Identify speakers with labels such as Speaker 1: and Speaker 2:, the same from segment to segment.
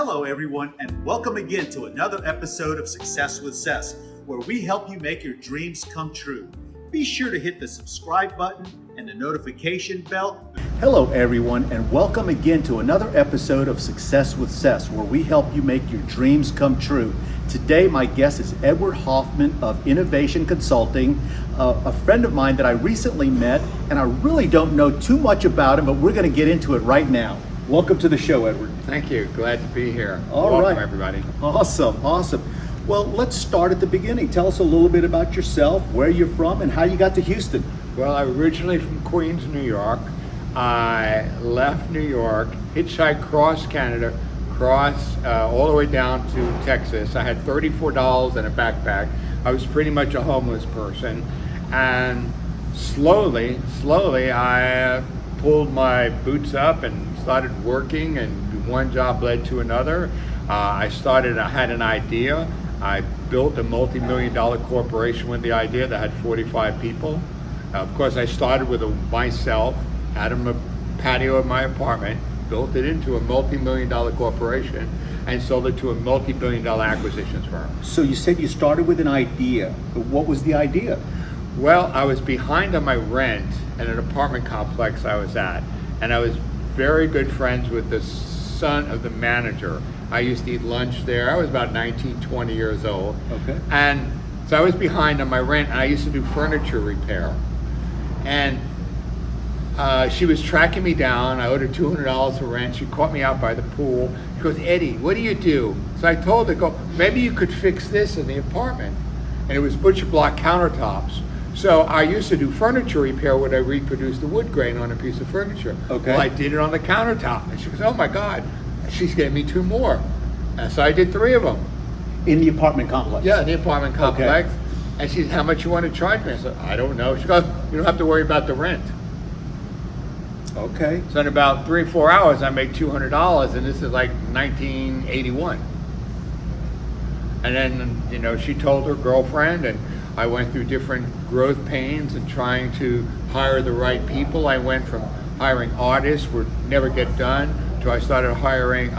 Speaker 1: Hello, everyone, and welcome again to another episode of Success with Cess, where we help you make your dreams come true. Be sure to hit the subscribe button and the notification bell. Hello, everyone, and welcome again to another episode of Success with Cess, where we help you make your dreams come true. Today, my guest is Ed Hoffman of Innovation Consulting, a friend of mine that I recently met, and I really don't know too much about him, but we're going to get into it right now. Welcome to the show, Edward.
Speaker 2: Thank you. Glad to be here.
Speaker 1: Welcome,
Speaker 2: everybody.
Speaker 1: Awesome. Well, let's start at the beginning. Tell us a little bit about yourself, where you're from, and how you got to Houston.
Speaker 2: Well, I'm originally from Queens, New York. I left New York, hitchhiked across Canada, all the way down to Texas. I had $34 in a backpack. I was pretty much a homeless person. And slowly, I pulled my boots up and started working, and one job led to another. I had an idea. I built a multi-million-dollar corporation with the idea that had 45 people. Of course, I started with myself, had a patio of my apartment, built it into a multi-million-dollar corporation, and sold it to a multi-billion-dollar acquisitions firm.
Speaker 1: So you said you started with an idea. What was the idea?
Speaker 2: Well, I was behind on my rent at an apartment complex I was at, and I was very good friends with the son of the manager. I used to eat lunch there. I was about 19, 20 years old.
Speaker 1: Okay.
Speaker 2: And so I was behind on my rent, and I used to do furniture repair. And she was tracking me down. I owed her $200 for rent. She caught me out by the pool. She goes, "Eddie, what do you do?" So I told her, "Maybe you could fix this in the apartment." And it was butcher block countertops. So I used to do furniture repair where I reproduced the wood grain on a piece of furniture.
Speaker 1: Okay.
Speaker 2: Well, I did it on the countertop. And she goes, "Oh my God." She's gave me 2 more. And so I did 3 of them.
Speaker 1: In the apartment complex?
Speaker 2: Yeah, in the apartment complex.
Speaker 1: Okay.
Speaker 2: And she said, "How much you want to charge me?" I said, "I don't know." She goes, "You don't have to worry about the rent."
Speaker 1: Okay.
Speaker 2: So in about 3 or 4 hours, I made $200, and this is like 1981. And then, she told her girlfriend, and I went through different growth pains and trying to hire the right people. I went from hiring artists would never get done to I started hiring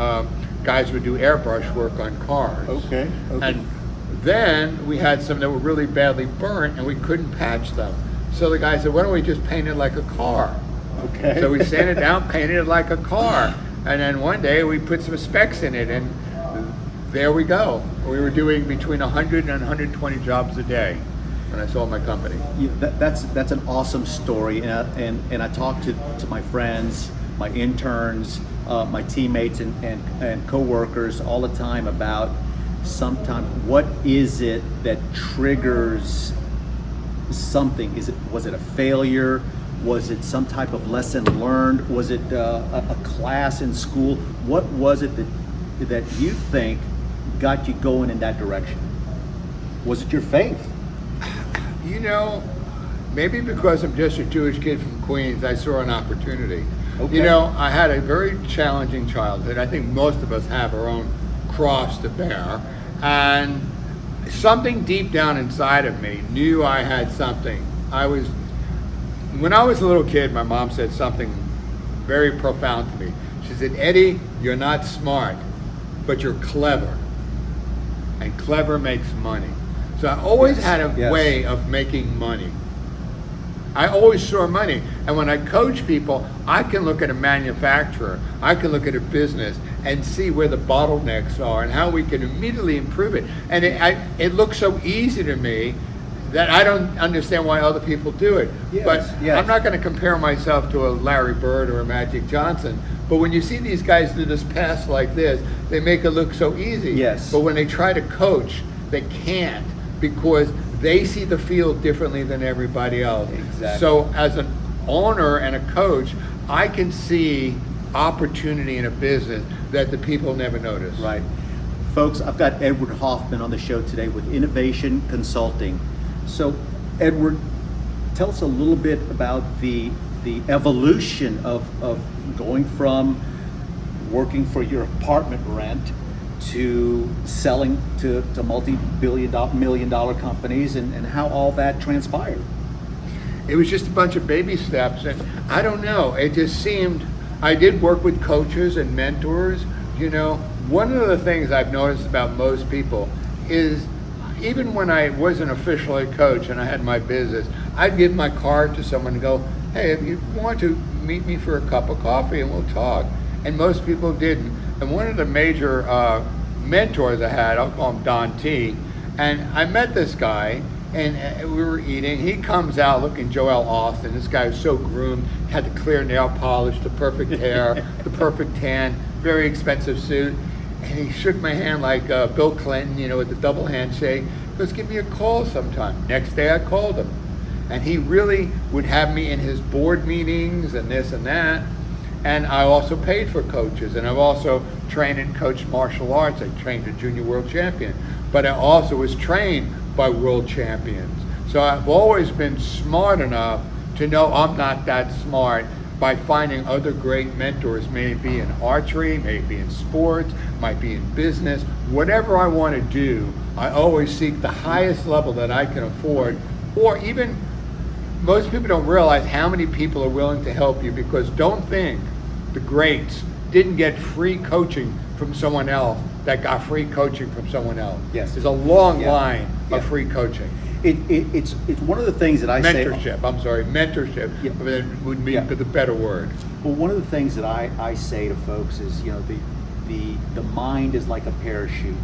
Speaker 2: guys who would do airbrush work on cars.
Speaker 1: Okay.
Speaker 2: And then we had some that were really badly burnt, and we couldn't patch them. So the guy said, "Why don't we just paint it like a car?"
Speaker 1: Okay.
Speaker 2: So we sanded it down, painted it like a car. And then one day we put some specs in it, and there we go. We were doing between 100 and 120 jobs a day when I sold my company.
Speaker 1: Yeah, that's an awesome story, and I talk to my friends, my interns, my teammates, and coworkers all the time about sometimes what is it that triggers something? Was it a failure? Was it some type of lesson learned? Was it a class in school? What was it that you think got you going in that direction? Was it your faith?
Speaker 2: Maybe because I'm just a Jewish kid from Queens, I saw an opportunity.
Speaker 1: Okay.
Speaker 2: I had a very challenging childhood. I think most of us have our own cross to bear. And something deep down inside of me knew I had something. When I was a little kid, my mom said something very profound to me. She said, "Eddie, you're not smart, but you're clever. And clever makes money." So I always had a way of making money. I always saw money. And when I coach people, I can look at a manufacturer, I can look at a business and see where the bottlenecks are and how we can immediately improve it. And it looks so easy to me that I don't understand why other people do it.
Speaker 1: Yes.
Speaker 2: I'm not going to compare myself to a Larry Bird or a Magic Johnson. But when you see these guys do this pass like this, they make it look so easy.
Speaker 1: Yes.
Speaker 2: But when they try to coach, they can't, because they see the field differently than everybody else.
Speaker 1: Exactly.
Speaker 2: So as an owner and a coach, I can see opportunity in a business that the people never notice.
Speaker 1: Right. Folks, I've got Edward Hoffman on the show today with Innovation Consulting. So, Edward, tell us a little bit about the evolution of going from working for your apartment rent to selling to multi-million-dollar companies, and how all that transpired.
Speaker 2: It was just a bunch of baby steps, and I don't know, it just seemed, I did work with coaches and mentors, one of the things I've noticed about most people is even when I wasn't officially a coach and I had my business, I'd give my card to someone and go, hey, if you want to meet me for a cup of coffee and we'll talk. And most people didn't. And one of the major mentors I had, I'll call him Don T, and I met this guy and we were eating. He comes out looking Joel Austin. This guy was so groomed, had the clear nail polish, the perfect hair, the perfect tan, very expensive suit. And he shook my hand like Bill Clinton, with the double handshake. He goes, give me a call sometime. Next day I called him. And he really would have me in his board meetings and this and that. And I also paid for coaches. And I've also trained and coached martial arts. I trained a junior world champion. But I also was trained by world champions. So I've always been smart enough to know I'm not that smart by finding other great mentors, maybe in archery, maybe in sports, might be in business. Whatever I want to do, I always seek the highest level that I can afford. Or even, most people don't realize how many people are willing to help you, because don't think the greats didn't get free coaching from someone else that got free coaching from someone else.
Speaker 1: Yes.
Speaker 2: There's a long line of free coaching.
Speaker 1: It's one of the things that I say.
Speaker 2: Mentorship would be the better word.
Speaker 1: Well, one of the things that I say to folks is, the mind is like a parachute.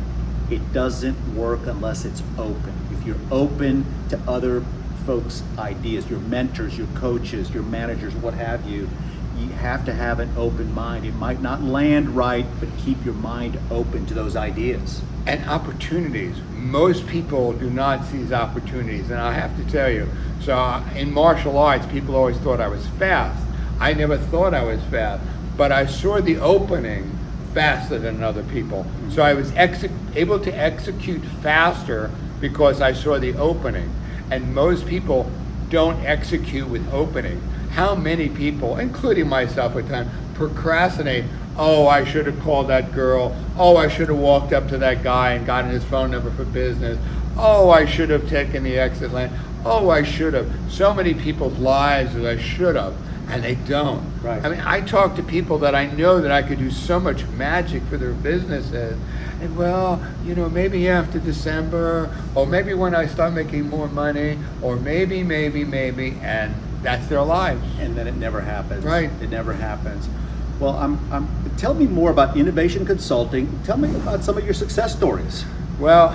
Speaker 1: It doesn't work unless it's open. If you're open to other folks' ideas, your mentors, your coaches, your managers, what have you, you have to have an open mind. It might not land right, but keep your mind open to those ideas.
Speaker 2: And opportunities. Most people do not seize opportunities, and I have to tell you, so in martial arts, people always thought I was fast. I never thought I was fast, but I saw the opening faster than other people. So I was able to execute faster because I saw the opening. And most people don't execute with opening. How many people, including myself at times, procrastinate? Oh, I should have called that girl. Oh, I should have walked up to that guy and gotten his phone number for business. Oh, I should have taken the exit lane. Oh, I should have. So many people's lives that I should have, and they don't.
Speaker 1: Right.
Speaker 2: I mean, I talk to people that I know that I could do so much magic for their businesses. And maybe after December, or maybe when I start making more money, or maybe, and that's their lives.
Speaker 1: And then it never happens.
Speaker 2: Right.
Speaker 1: It never happens. Well, tell me more about innovation consulting. Tell me about some of your success stories.
Speaker 2: Well,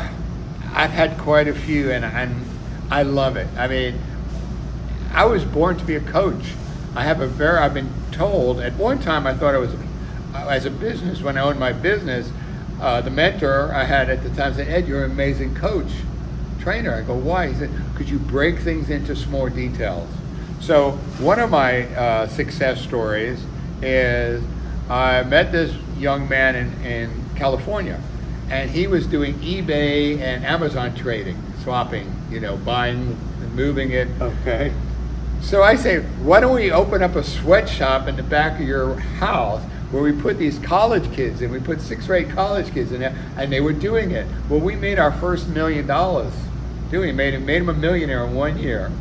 Speaker 2: I've had quite a few, and I love it. I mean, I was born to be a coach. I've been told, at one time I thought I was, as a business, when I owned my business, the mentor I had at the time said, Ed, you're an amazing coach, trainer. I go, why? He said, because you break things into small details. So one of my success stories is I met this young man in California, and he was doing eBay and Amazon trading, swapping, buying and moving it.
Speaker 1: Okay.
Speaker 2: So I say, why don't we open up a sweatshop in the back of your house where we put these college kids in? We put 6th-grade college kids in there, and they were doing it. Well, we made our first $1 million doing it. Made him a millionaire in 1 year.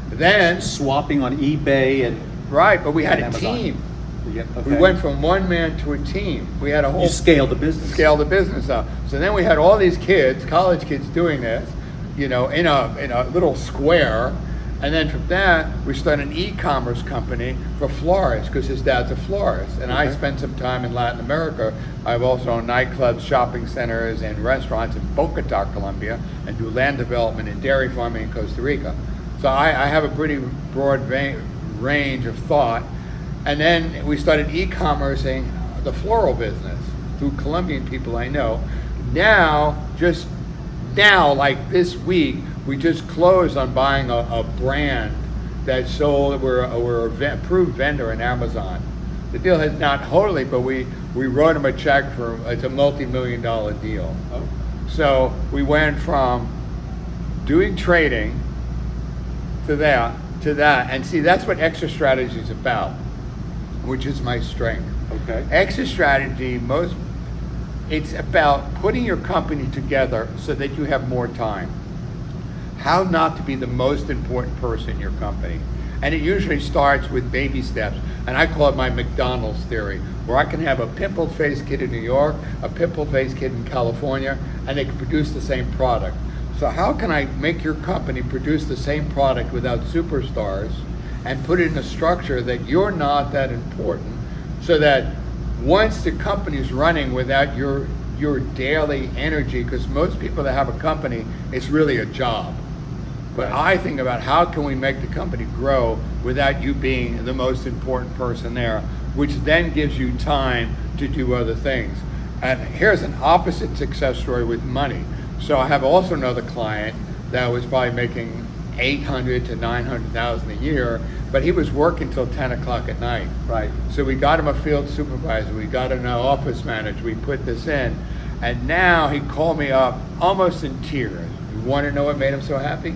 Speaker 2: Then
Speaker 1: swapping on eBay and
Speaker 2: right, but we had a
Speaker 1: Amazon.
Speaker 2: Team.
Speaker 1: Yeah, okay.
Speaker 2: We went from one man to a team. We had a whole
Speaker 1: You scaled the business.
Speaker 2: Scale the business up. So then we had all these kids, college kids, doing this, in a little square. And then from that, we started an e-commerce company for florists, because his dad's a florist. And I spent some time in Latin America. I've also owned nightclubs, shopping centers, and restaurants in Bogota, Colombia, and do land development and dairy farming in Costa Rica. So I have a pretty broad range of thought. And then we started e-commercing the floral business through Colombian people I know. Now, like this week, we just closed on buying a brand that sold. We're an approved vendor in Amazon. The deal has not totally, but we wrote them a check it's a multi-million-dollar deal.
Speaker 1: Oh.
Speaker 2: So we went from doing trading to that, and see, that's what exit strategy is about, which is my strength.
Speaker 1: Okay.
Speaker 2: Exit strategy, it's about putting your company together so that you have more time. How not to be the most important person in your company. And it usually starts with baby steps. And I call it my McDonald's theory, where I can have a pimple-faced kid in New York, a pimple-faced kid in California, and they can produce the same product. So how can I make your company produce the same product without superstars and put it in a structure that you're not that important, so that once the company's running without your daily energy, because most people that have a company, it's really a job. But I think about how can we make the company grow without you being the most important person there, which then gives you time to do other things. And here's an opposite success story with money. So I have also another client that was probably making $800,000 to $900,000 a year, but he was working till 10 o'clock at night.
Speaker 1: Right.
Speaker 2: So we got him a field supervisor, we got him an office manager, we put this in, and now he called me up almost in tears. You want to know what made him so happy?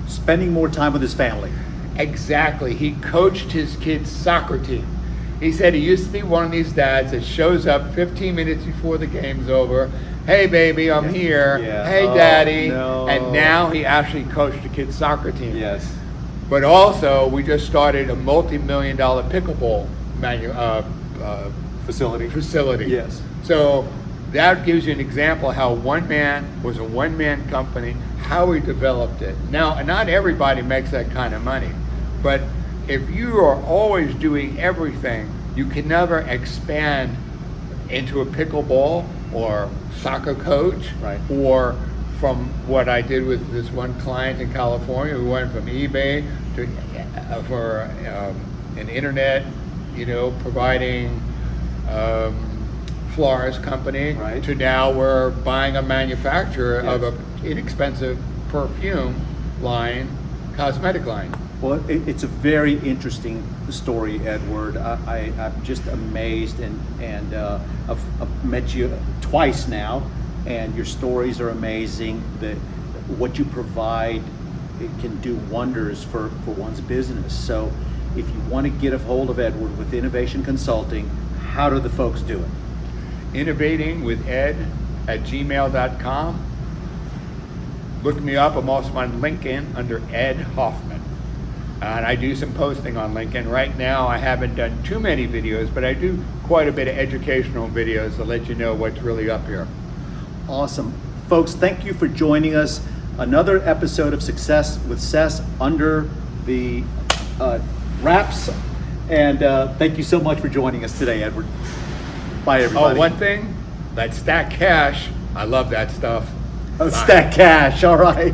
Speaker 1: Spending more time with his family.
Speaker 2: Exactly. He coached his kids' soccer team. He said he used to be one of these dads that shows up 15 minutes before the game's over. Hey, baby, I'm here.
Speaker 1: Yeah.
Speaker 2: Hey,
Speaker 1: Oh,
Speaker 2: daddy.
Speaker 1: no.
Speaker 2: And now he actually coached the kids' soccer team.
Speaker 1: Yes.
Speaker 2: But also, we just started a multi-million-dollar pickleball facility.
Speaker 1: Yes.
Speaker 2: So that gives you an example how one man was a one-man company, how he developed it. Now, not everybody makes that kind of money, but if you are always doing everything, you can never expand into a pickleball or soccer coach,
Speaker 1: Right.
Speaker 2: or from what I did with this one client in California, we went from eBay to for an internet, providing florist company,
Speaker 1: Right.
Speaker 2: to now we're buying a manufacturer of
Speaker 1: Yes.
Speaker 2: an inexpensive perfume line, cosmetic line.
Speaker 1: Well, it's a very interesting story, Edward. I'm just amazed, and I've met you twice now, and your stories are amazing. That what you provide, it can do wonders for one's business. So if you want to get a hold of Edward with Innovation Consulting, how do the folks do it?
Speaker 2: Innovating with Ed at gmail.com. Look me up. I'm also on LinkedIn under Ed Hoffman. And I do some posting on LinkedIn. Right now, I haven't done too many videos, but I do quite a bit of educational videos to let you know what's really up here.
Speaker 1: Awesome. Folks, thank you for joining us. Another episode of Success with Cess under the wraps. And thank you so much for joining us today, Edward. Bye, everybody.
Speaker 2: Oh, one thing, that stack cash, I love that stuff.
Speaker 1: Stack cash, all right.